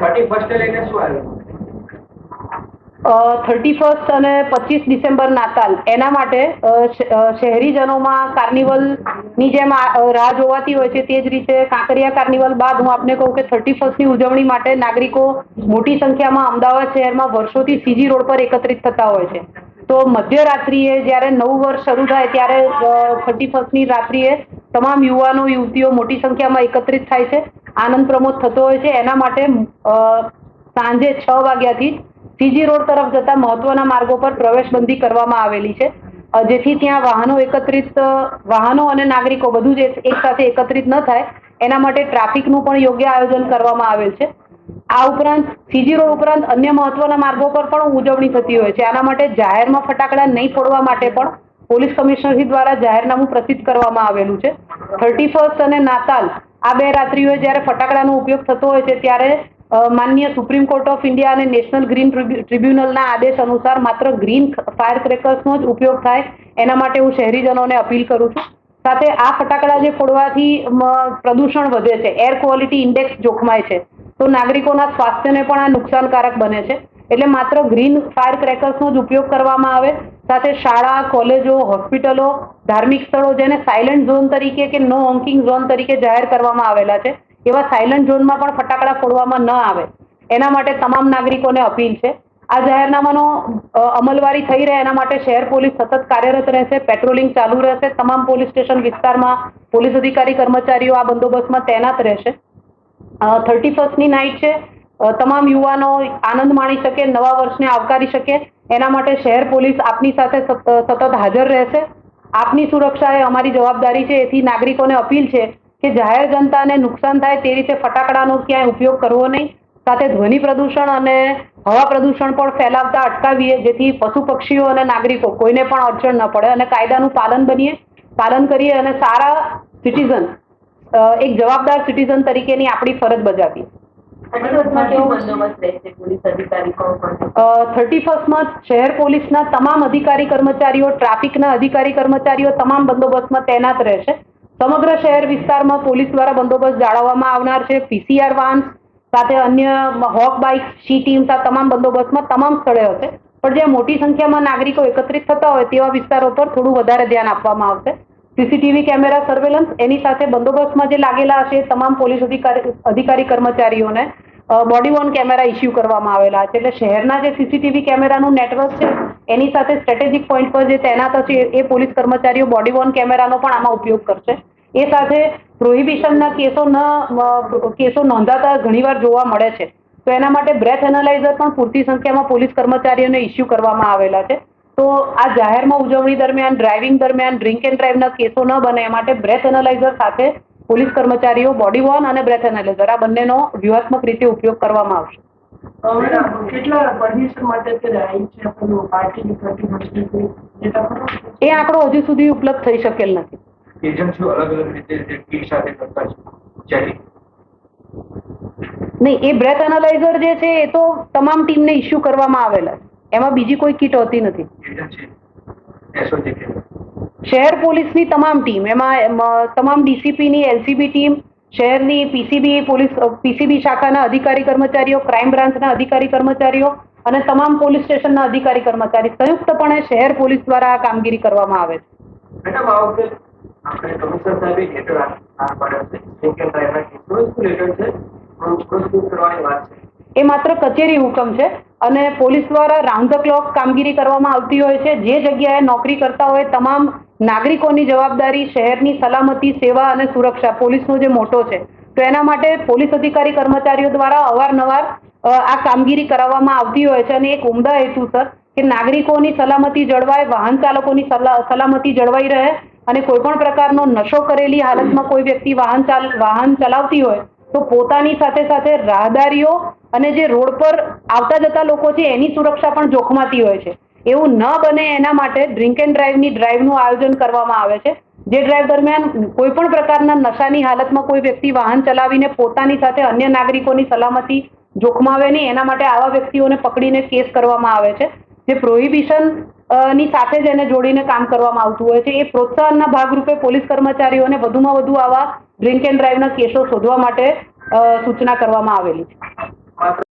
31 લઈને શું આવ્યું? 31 અને 25 ડિસેમ્બર નાતાલ એના માટે શહેરીજનોમાં કાર્નિવલની જેમ રાહ જોવાતી હોય છે તે જ રીતે કાંકરિયા કાર્નિવલ બાદ હું આપને કહું કે 31ની ઉજવણી માટે નાગરિકો મોટી સંખ્યામાં અમદાવાદ શહેરમાં વર્ષોથી સીજી રોડ પર એકત્રિત થતા હોય છે. તો મધ્યરાત્રિએ જ્યારે નવું વર્ષ શરૂ થાય ત્યારે 31ની રાત્રિએ તમામ યુવાનો યુવતીઓ મોટી સંખ્યામાં એકત્રિત થાય છે, આનંદ પ્રમોદ થતો હોય છે. એના માટે સાંજે 6 વાગ્યાથી સીજી રોડ તરફ જતા મહત્વના માર્ગો પર પ્રવેશબંધી કરવામાં આવેલી છે, જેથી ત્યાં વાહનો અને નાગરિકો બધું જ એક સાથે એકત્રિત ન થાય એના માટે ટ્રાફિકનું પણ યોગ્ય આયોજન કરવામાં આવેલ છે. આ ઉપરાંત સીજી રોડ ઉપરાંત અન્ય મહત્વના માર્ગો પર પણ ઉજવણી થતી હોય છે. આના માટે જાહેરમાં ફટાકડા નહીં ફોડવા માટે પણ પોલીસ કમિશનરશ્રી દ્વારા જાહેરનામું પ્રસિદ્ધ કરવામાં આવેલું છે. 31 અને નાતાલ આ બે રાત્રિઓએ જ્યારે ફટાકડાનો ઉપયોગ થતો હોય છે ત્યારે માનનીય સુપ્રીમ કોર્ટ ઓફ ઇન્ડિયા અને નેશનલ ગ્રીન ટ્રિબ્યુનલના આદેશ અનુસાર માત્ર ગ્રીન ફાયર ક્રેકર્સનો જ ઉપયોગ થાય એના માટે હું શહેરીજનોને અપીલ કરું છું. સાથે આ ફટાકડા જે ફોડવાથી પ્રદૂષણ વધે છે, એર ક્વોલિટી ઇન્ડેક્સ જોખમાય છે, તો નાગરિકોના સ્વાસ્થ્યને પણ આ નુકસાનકારક બને છે. એટલે માત્ર ગ્રીન ફાયર ક્રેકર્સનો જ ઉપયોગ કરવામાં આવે. સાથે શાળા, કોલેજો, હોસ્પિટલો, ધાર્મિક સ્થળો જેને સાયલેન્ટ ઝોન તરીકે કે નો હોંકિંગ ઝોન તરીકે જાહેર કરવામાં આવેલા છે એવા સાયલેન્ટ ઝોનમાં પણ ફટાકડા ફોડવામાં ન આવે એના માટે તમામ નાગરિકોને અપીલ છે. આ જાહેરનામાનો અમલવારી થઈ રહે એના માટે શહેર પોલીસ સતત કાર્યરત રહેશે, પેટ્રોલિંગ ચાલુ રહેશે. તમામ પોલીસ સ્ટેશન વિસ્તારમાં પોલીસ અધિકારી કર્મચારીઓ આ બંદોબસ્તમાં તૈનાત રહેશે. 31ની નાઇટ છે, તમામ યુવાનો આનંદ માણી શકે, નવા વર્ષને આવકારી શકે એના માટે શહેર પોલીસ આપની સાથે સતત હાજર રહેશે. આપની સુરક્ષા એ અમારી જવાબદારી છે. એથી નાગરિકોને અપીલ છે કે જાહેર જનતાને નુકસાન થાય તે રીતે ફટાકડાનો ક્યાંય ઉપયોગ કરવો નહીં. સાથે ધ્વનિ પ્રદૂષણ અને હવા પ્રદૂષણ પણ ફેલાવતા અટકાવીએ, જેથી પશુ પક્ષીઓ અને નાગરિકો કોઈને પણ અડચણ ન પડે અને કાયદાનું પાલન કરીએ અને સારા સિટીઝન, એક જવાબદાર સિટીઝન તરીકેની આપણી ફરજ બજાવીએ. 31માં શહેર પોલીસના તમામ અધિકારી કર્મચારીઓ, ટ્રાફિકના અધિકારી કર્મચારીઓ તમામ બંદોબસ્તમાં તૈનાત રહેશે. સમગ્ર શહેર વિસ્તારમાં પોલીસ દ્વારા બંદોબસ્ત જાળવવામાં આવનાર છે. PCR વાહન સાથે અન્ય હોક બાઇક, સી ટીમ્સ આ તમામ બંદોબસ્તમાં તમામ સ્થળે હશે. પણ જ્યાં મોટી સંખ્યામાં નાગરિકો એકત્રિત થતા હોય તેવા વિસ્તારો પર થોડું વધારે ધ્યાન આપવામાં આવશે. સીસીટીવી કેમેરા સર્વેલન્સ એની સાથે બંદોબસ્તમાં જે લાગેલા હશે તમામ પોલીસ અધિકારી કર્મચારીઓને બોડી વોર્ન કેમેરા ઇસ્યુ કરવામાં આવેલા છે. એટલે શહેરના જે સીસીટીવી કેમેરાનું નેટવર્ક છે એની સાથે સ્ટ્રેટેજિક પોઈન્ટ પર જે તૈનાત હશે એ પોલીસ કર્મચારીઓ બોડી વોર્ન કેમેરાનો પણ આમાં ઉપયોગ કરશે. એ સાથે પ્રોહિબિશનના કેસો નોંધાતા ઘણીવાર જોવા મળે છે, તો એના માટે બ્રેથ એનાલાઇઝર પણ પૂરતી સંખ્યામાં પોલીસ કર્મચારીઓને ઇસ્યુ કરવામાં આવેલા છે. તો આ જાહેરમાં ઉજવણી દરમિયાન, ડ્રાઇવિંગ દરમિયાન ડ્રિંક એન્ડ ડ્રાઇવના કેસો ન બને એ માટે બ્રેથ એનાલાઇઝર સાથે પોલીસ કર્મચારીઓ બોડી વોર્ન અને બ્રેથ એનાલાઇઝર આ બંનેનો વ્યૂહાત્મક રીતે ઉપયોગ કરવામાં આવશે. એ આંકડો હજુ સુધી ઉપલબ્ધ થઈ શકેલ નથી. એજન્સીઓ અલગ અલગ રીતે કીટ સાથે કરતા છે. નહીં, એ બ્રેથ એનાલાઇઝર જે છે એ તો તમામ ટીમને ઇસ્યુ કરવામાં આવેલા છે. એમાં બીજી કોઈ કીટ હોતી નથી. શહેર પોલીસની તમામ ટીમ, એમાં તમામ ડીસીપીની એલસીબી ટીમ, શહેરની પીસીબી શાખાના અધિકારી કર્મચારીઓ, ક્રાઇમ બ્રાન્ચના અધિકારી કર્મચારીઓ અને તમામ પોલીસ સ્ટેશનના અધિકારી કર્મચારી સંયુક્તપણે શહેર પોલીસ દ્વારા આ કામગીરી કરવામાં આવે છે. એ માત્ર કચેરી હુકમ છે અને પોલીસ દ્વારા રાઉન્ડ ધ ક્લોક કામગીરી કરવામાં આવતી હોય છે. જે જગ્યાએ નોકરી કરતા હોય તમામ નાગરિકોની જવાબદારી શહેરની સલામતી, સેવા અને સુરક્ષા પોલીસનો જે મોટો છે, તો એના માટે પોલીસ અધિકારી કર્મચારીઓ દ્વારા અવારનવાર આ કામગીરી કરાવવામાં આવતી હોય છે અને એક ઉમદા હેતુસર કે નાગરિકોની સલામતી જળવાય, વાહન ચાલકોની સલામતી જળવાઈ રહે અને કોઈ પણ પ્રકારનો નશો કરેલી હાલતમાં કોઈ વ્યક્તિ વાહન ચલાવતી હોય તો પોતાની સાથે સાથે રાહદારીઓ અને જે રોડ પર આવતા જતા લોકો છે એની સુરક્ષા પણ જોખમાતી હોય છે. એવું ન બને એના માટે ડ્રિંક એન્ડ ડ્રાઇવનું આયોજન કરવામાં આવે છે. જે ડ્રાઇવ દરમિયાન કોઈ પણ પ્રકારના નશાની હાલતમાં કોઈ વ્યક્તિ વાહન ચલાવીને પોતાની સાથે અન્ય નાગરિકોની સલામતી જોખમાવે નહીં એના માટે આવા વ્યક્તિઓને પકડીને કેસ કરવામાં આવે છે. જે પ્રોહિબિશન ની સાથે જ એને જોડીને કામ કરવામાં આવતું હોય છે. એ પ્રોત્સાહનના ભાગરૂપે પોલીસ કર્મચારીઓને વધુમાં વધુ આવા ડ્રિંક એન્ડ ડ્રાઇવના કેસો શોધવા માટે સૂચના કરવામાં આવેલી છે. માત્ર